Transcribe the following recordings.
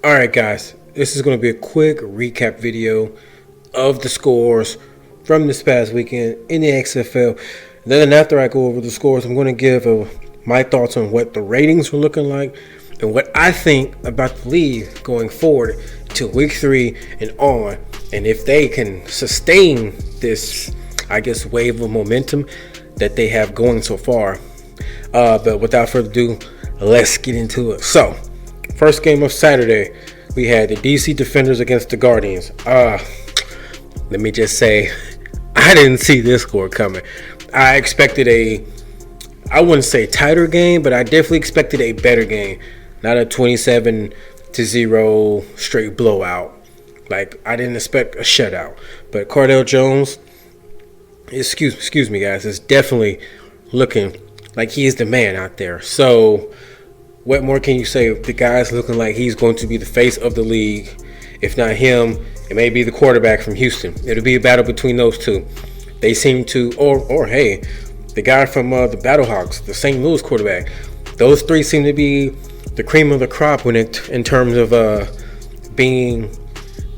All right, guys, this is going to be a quick recap video of the scores from this past weekend in the XFL. Then after I go over the scores, I'm going to give my thoughts on what the ratings were looking like and what I think about the league going forward to week 3 and on, and if they can sustain this, I guess, wave of momentum that they have going so far. But without further ado, let's get into it. So, first game of Saturday, we had the DC Defenders against the Guardians. Let me just say, I didn't see this score coming. I expected I wouldn't say tighter game, but I definitely expected a better game. Not a 27-0 straight blowout. Like, I didn't expect a shutout. But Cardale Jones, excuse me guys, is definitely looking like he is the man out there. So, what more can you say? The guy's looking like he's going to be the face of the league. If not him, it may be the quarterback from Houston. It'll be a battle between those two. They seem to, or hey, the guy from the Battlehawks, the St. Louis quarterback. Those three seem to be the cream of the crop in terms of being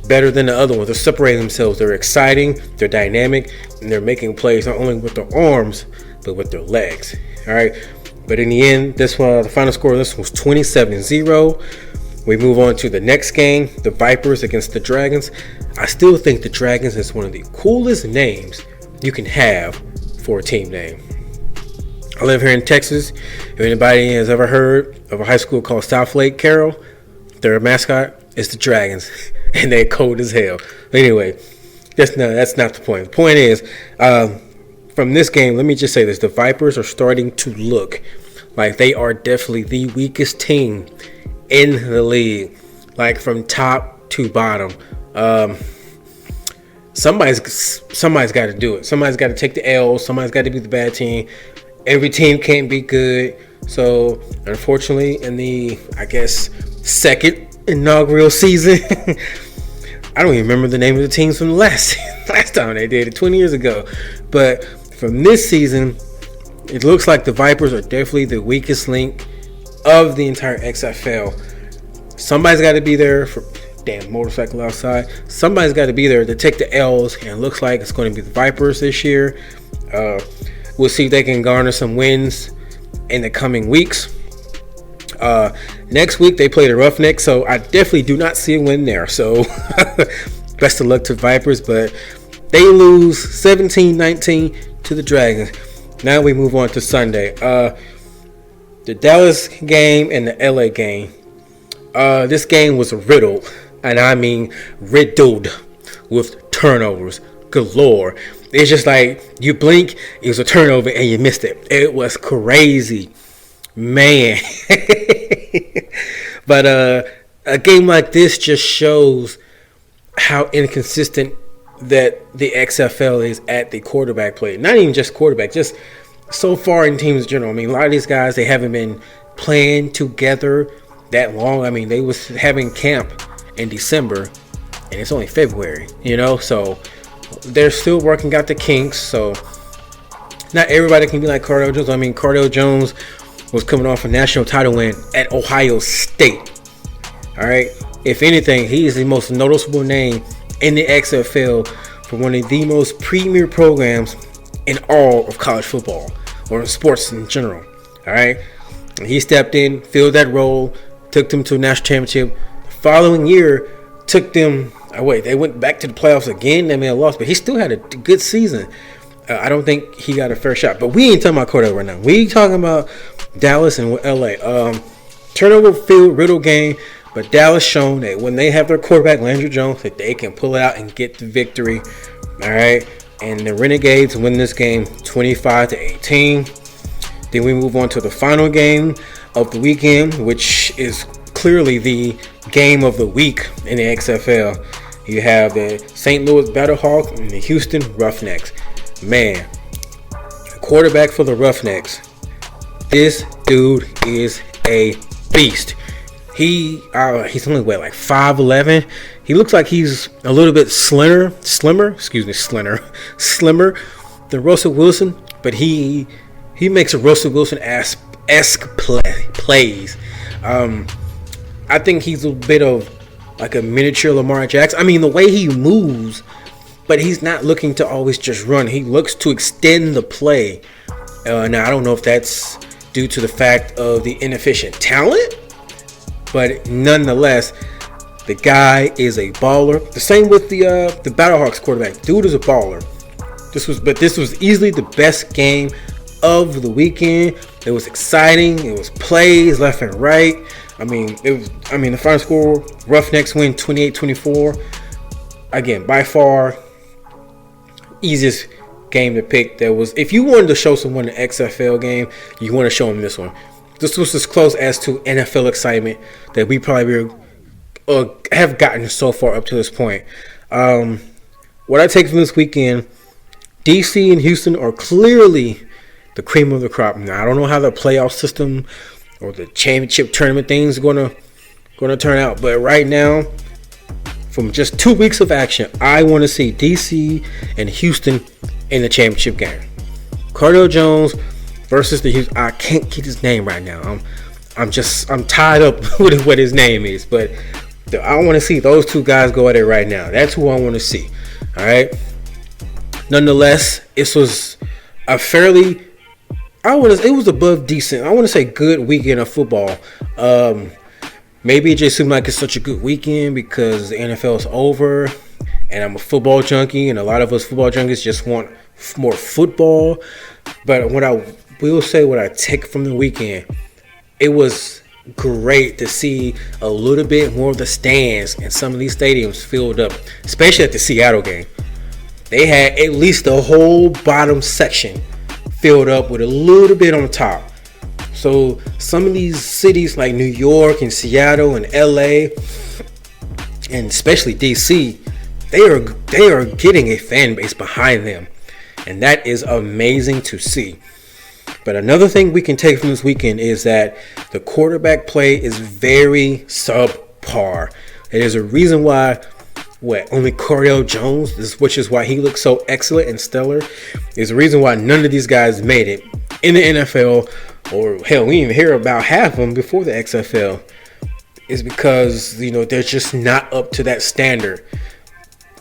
better than the other ones. They're separating themselves. They're exciting, they're dynamic, and they're making plays not only with their arms, but with their legs. All right. But in the end, this one, the final score of this was 27-0. We move on to the next game, the Vipers against the Dragons. I still think the Dragons is one of the coolest names you can have for a team name. I live here in Texas. If anybody has ever heard of a high school called Southlake Carroll, their mascot is the Dragons, and they're cold as hell. Anyway, that's not the point. The point is, from this game, let me just say this. The Vipers are starting to look like they are definitely the weakest team in the league. Like, from top to bottom. Somebody's got to do it. Somebody's got to take the L. Somebody's got to be the bad team. Every team can't be good. So, unfortunately, in the, I guess, second inaugural season, I don't even remember the name of the teams from the last time they did it 20 years ago. But from this season, it looks like the Vipers are definitely the weakest link of the entire XFL. Somebody's got to be there for damn motorcycle outside. Somebody's got to be there to take the L's, and it looks like it's going to be the Vipers this year. We'll see if they can garner some wins in the coming weeks. Next week they play the Roughnecks, so I definitely do not see a win there. So best of luck to Vipers, but they lose 17-19 to the Dragons. Now we move on to Sunday. The Dallas game and the LA game. This game was riddled, and I mean riddled with turnovers galore. It's just like you blink, it was a turnover, and you missed it. It was crazy, man. But a game like this just shows how inconsistent that the XFL is at the quarterback play. Not even just quarterback, just so far in teams in general. I mean, a lot of these guys, they haven't been playing together that long. I mean, they was having camp in December, and it's only February, so they're still working out the kinks. So not everybody can be like Cardale Jones. I mean, Cardale Jones was coming off a national title win at Ohio State. All right. If anything, he is the most noticeable name in the XFL for one of the most premier programs in all of college football or sports in general. All right. And he stepped in, filled that role, took them to a national championship. The following year, took them. They went back to the playoffs again. They may have lost, but he still had a good season. I don't think he got a fair shot. But we ain't talking about Cardale right now. We talking about Dallas and LA. Turnover field riddle game, but Dallas shown that when they have their quarterback Landry Jones, that they can pull it out and get the victory. All right, and the Renegades win this game 25-18. Then we move on to the final game of the weekend, which is clearly the game of the week in the XFL. You have the St. Louis Battlehawks and the Houston Roughnecks. Man, quarterback for the Roughnecks. This dude is a beast. He's only like 5'11". He looks like he's a little bit slimmer than Russell Wilson, but he makes a Russell Wilson-esque plays. I think he's a bit of like a miniature Lamar Jackson. I mean, the way he moves, but he's not looking to always just run. He looks to extend the play. Now, I don't know if that's due to the fact of the inefficient talent, but nonetheless, the guy is a baller. The same with the Battlehawks quarterback. Dude is a baller. This was easily the best game of the weekend. It was exciting. It was plays left and right. The final score, Roughnecks win 28-24. Again, by far, easiest game to pick. If you wanted to show someone an XFL game, you want to show them this one. This was as close as to NFL excitement that we probably have gotten so far up to this point. What I take from this weekend, DC and Houston are clearly the cream of the crop. Now, I don't know how the playoff system or the championship tournament things going to turn out, but right now, from just 2 weeks of action, I want to see DC and Houston in the championship game. Cardale Jones versus the Houston. I can't get his name right now. I'm tied up with what his name is, but I want to see those two guys go at it right now. That's who I want to see. All right. Nonetheless, this was a fairly, it was above decent. I want to say good weekend of football. Maybe it just seemed like it's such a good weekend because the NFL is over, and I'm a football junkie, and a lot of us football junkies just want more football. But what I will say, what I take from the weekend, it was great to see a little bit more of the stands and some of these stadiums filled up, especially at the Seattle game. They had at least the whole bottom section filled up with a little bit on the top. So some of these cities like New York and Seattle and LA, and especially DC, they are getting a fan base behind them, and that is amazing to see. But another thing we can take from this weekend is that the quarterback play is very subpar. It is a reason why only Cardale Jones, which is why he looks so excellent and stellar, is a reason why none of these guys made it in the NFL, or hell, we didn't even hear about half of them before the XFL, is because, they're just not up to that standard.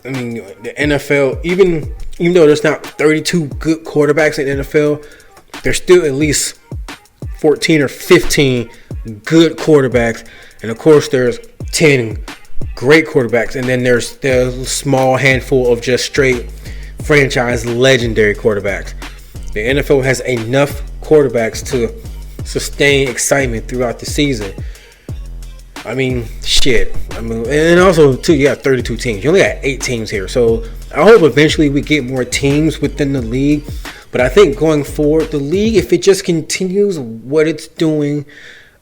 I mean, the NFL, even though there's not 32 good quarterbacks in the NFL, there's still at least 14 or 15 good quarterbacks. And of course, there's 10 great quarterbacks. And then there's a small handful of just straight franchise legendary quarterbacks. The NFL has enough quarterbacks to sustain excitement throughout the season. And also, too, you got 32 teams. You only got 8 teams here. So I hope eventually we get more teams within the league. But I think going forward, the league, if it just continues what it's doing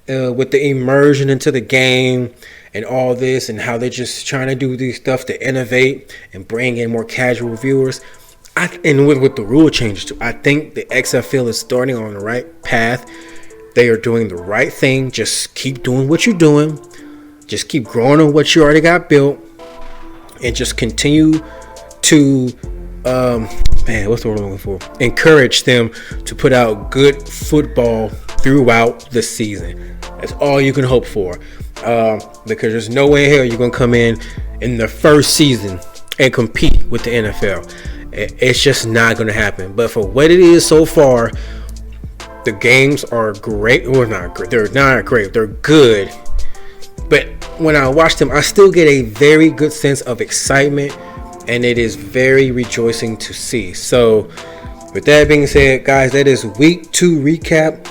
with the immersion into the game and all this, and how they're just trying to do these stuff to innovate and bring in more casual viewers, and with the rule changes too, I think the XFL is starting on the right path. They are doing the right thing. Just keep doing what you're doing. Just keep growing on what you already got built, and just continue to what's the word I'm looking for? Encourage them to put out good football throughout the season. That's all you can hope for, because there's no way in hell you're gonna come in the first season and compete with the NFL. It's just not gonna happen. But for what it is so far, the games are great. Or not great. They're not great. They're good. But when I watch them, I still get a very good sense of excitement, and it is very rejoicing to see. So with that being said, guys, that is week 2 recap.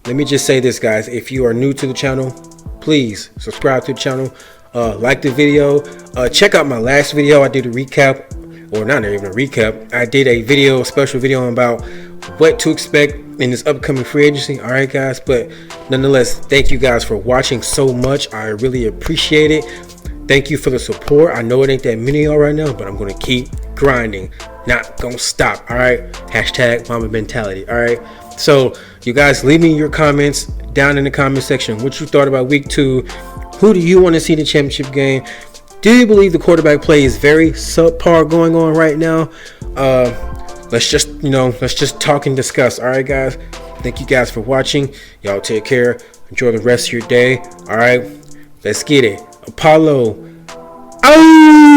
Let me just say this, guys. If you are new to the channel, please subscribe to the channel. Like the video. Check out my last video. I did a recap, or not even a recap. I did a special video about what to expect in this upcoming free agency. All right, guys. But nonetheless, thank you guys for watching so much. I really appreciate it. Thank you for the support. I know it ain't that many of y'all right now, but I'm going to keep grinding. Not going to stop. All right. # Mamba mentality. All right. So you guys, leave me your comments down in the comment section. What you thought about week 2? Who do you want to see in the championship game? Do you believe the quarterback play is very subpar going on right now? Let's just talk and discuss. All right, guys. Thank you guys for watching. Y'all take care. Enjoy the rest of your day. All right, let's get it. Apollo. Oh!